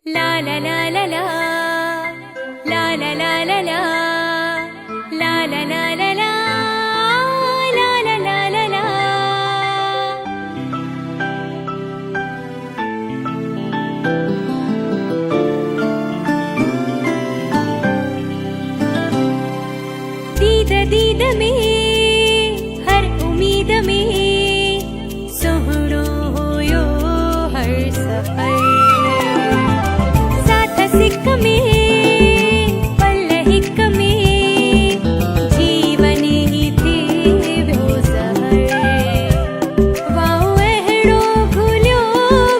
La la la la la, la la la la la, la la la la la, la la la la la. दीद दीद में हर उम्मीद में सोहणो होयो हर सफर सिक में पल हिक में जीवन ही थी वो सहर वाओ अहड़ो भूलियो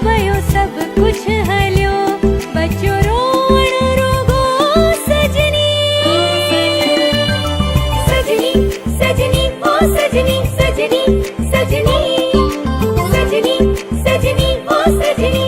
भयो सब कुछ हलियो बच्चो रोण रोगो सजनी सजनी सजनी ओ सजनी सजनी सजनी सजनी सजनी ओ सजनी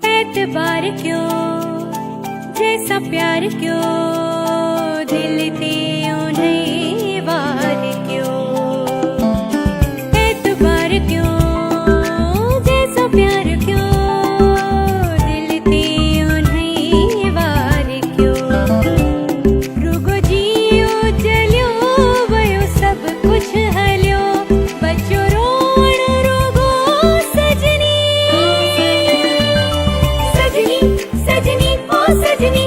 एतबार क्यों जैसा प्यार क्यों दिल ते उन्हें वार क्यों एतबार क्यों जैसा प्यार क्यों दिल ते उन्हें वार क्यों रुगो जियो चलियो वयो सब कुछ हलियो बच्चो रोण रोगो सजनी सजनी सजनी ओ सजनी